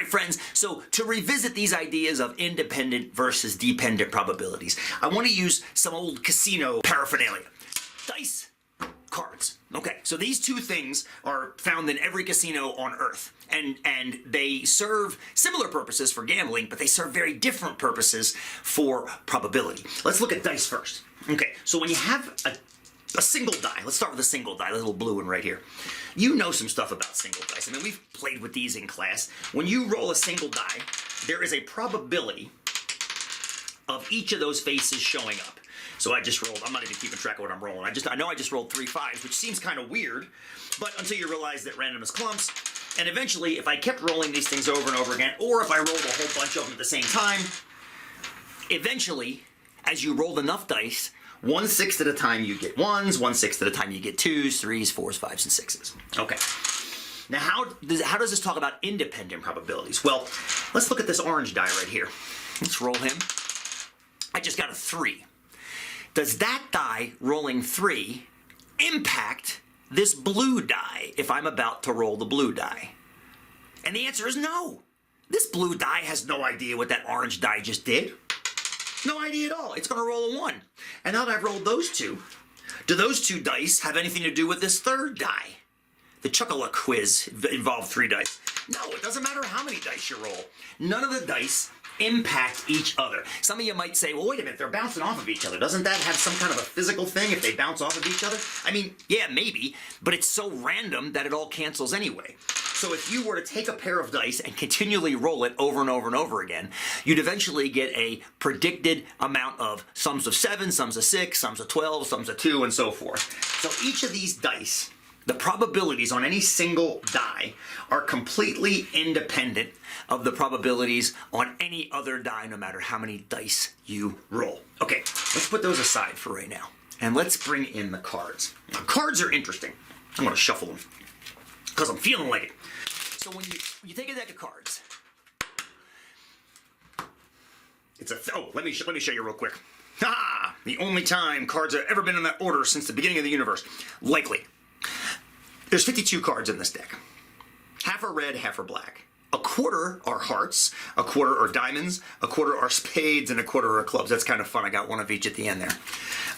right, friends, so to revisit these ideas of independent versus dependent probabilities, I want to use some old casino paraphernalia. Dice, cards. Okay, so these two things are found in every casino on Earth, and they serve similar purposes for gambling, but they serve very different purposes for probability. Let's look at dice first. Okay, so when you have a single die, let's start with a single die, the little blue one right here. You know some stuff about single dice. I mean, we've played with these in class. When you roll a single die, there is a probability of each of those faces showing up. So I just rolled, I'm not even keeping track of what I'm rolling. I know I just rolled 3 5s, which seems kind of weird, but until you realize that random is clumps. And eventually, if I kept rolling these things over and over again, or if I rolled a whole bunch of them at the same time, eventually, as you rolled enough dice, 1/6 at a time you get 1s, 1/6 at a time you get 2s, 3s, 4s, 5s, and 6s. Okay. Now, how does this talk about independent probabilities? Well, let's look at this orange die right here. Let's roll him. I just got a 3. Does that die rolling 3 impact this blue die if I'm about to roll the blue die? And the answer is no. This blue die has no idea what that orange die just did. No idea at all. It's going to roll a 1. And now that I've rolled those two, do those two dice have anything to do with this third die? The Chocolate quiz involved 3 dice. No, it doesn't matter how many dice you roll. None of the dice impact each other. Some of you might say, well, wait a minute, they're bouncing off of each other. Doesn't that have some kind of a physical thing if they bounce off of each other? I mean, yeah, maybe, but it's so random that it all cancels anyway. So if you were to take a pair of dice and continually roll it over and over and over again, you'd eventually get a predicted amount of sums of 7, sums of 6, sums of 12, sums of 2, and so forth. So each of these dice, the probabilities on any single die are completely independent of the probabilities on any other die, no matter how many dice you roll. Okay, let's put those aside for right now, and let's bring in the cards. Now, cards are interesting. I'm going to shuffle them because I'm feeling like it. So when you take a deck of cards, it's let me show you real quick. The only time cards have ever been in that order since the beginning of the universe, likely. There's 52 cards in this deck. Half are red, half are black. A quarter are hearts, a quarter are diamonds, a quarter are spades, and a quarter are clubs. That's kind of fun. I got one of each at the end there.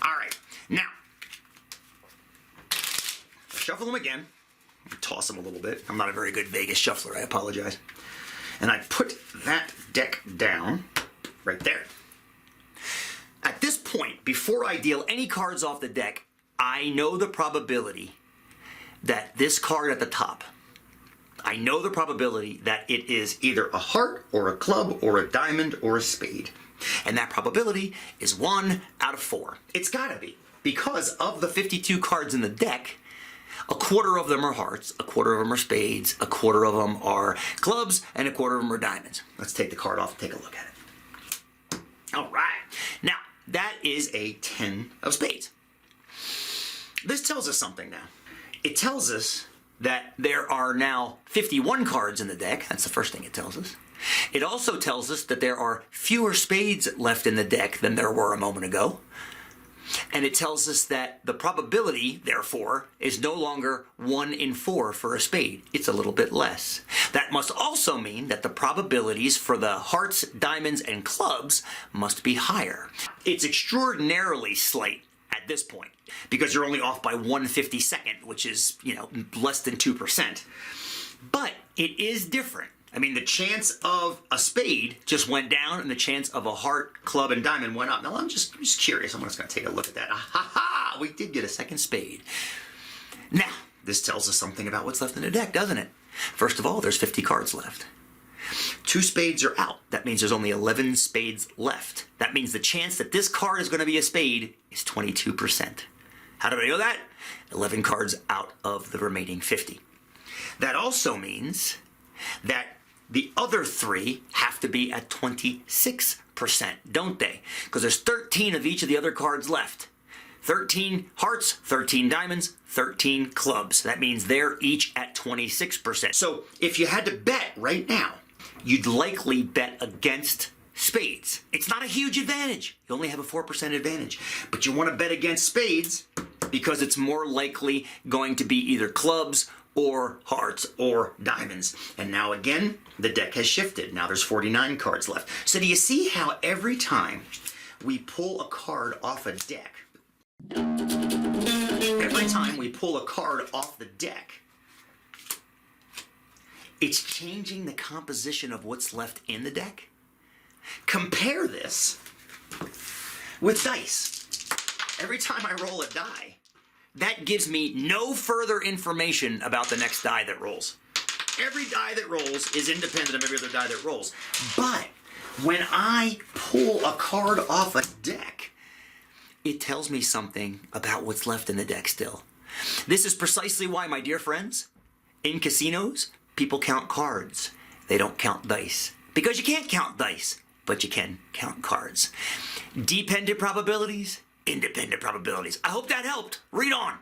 All right, now, shuffle them again. Toss them a little bit. I'm not a very good Vegas shuffler. I apologize. And I put that deck down right there. At this point, before I deal any cards off the deck, I know the probability that this card at the top, I know the probability that it is either a heart or a club or a diamond or a spade. And that probability is 1 out of 4. It's gotta be, because of the 52 cards in the deck, a quarter of them are hearts, a quarter of them are spades, a quarter of them are clubs, and a quarter of them are diamonds. Let's take the card off and take a look at it. All right. Now, that is a 10 of spades. This tells us something now. It tells us that there are now 51 cards in the deck. That's the first thing it tells us. It also tells us that there are fewer spades left in the deck than there were a moment ago. And it tells us that the probability, therefore, is no longer 1 in 4 for a spade. It's a little bit less. That must also mean that the probabilities for the hearts, diamonds, and clubs must be higher. It's extraordinarily slight at this point, because you're only off by 1/52nd, which is, less than 2%. But it is different. I mean, the chance of a spade just went down, and the chance of a heart, club, and diamond went up. Now, I'm just curious. I'm just going to take a look at that. Ha! We did get a second spade. Now, this tells us something about what's left in the deck, doesn't it? First of all, there's 50 cards left. 2 spades are out. That means there's only 11 spades left. That means the chance that this card is going to be a spade is 22%. How do I know that? 11 cards out of the remaining 50. That also means that the other 3 have to be at 26%, don't they? Because there's 13 of each of the other cards left. 13 hearts, 13 diamonds, 13 clubs. That means they're each at 26%. So if you had to bet right now, you'd likely bet against spades. It's not a huge advantage. You only have a 4% advantage. But you want to bet against spades because it's more likely going to be either clubs or hearts or diamonds. And now again, the deck has shifted. Now there's 49 cards left. So do you see how every time we pull a card off a deck, every time we pull a card off the deck, it's changing the composition of what's left in the deck? Compare this with dice. Every time I roll a die, that gives me no further information about the next die that rolls. Every die that rolls is independent of every other die that rolls. But when I pull a card off a deck, it tells me something about what's left in the deck still. This is precisely why, my dear friends, in casinos, people count cards. They don't count dice. Because you can't count dice, but you can count cards. Dependent probabilities, independent probabilities. I hope that helped. Read on.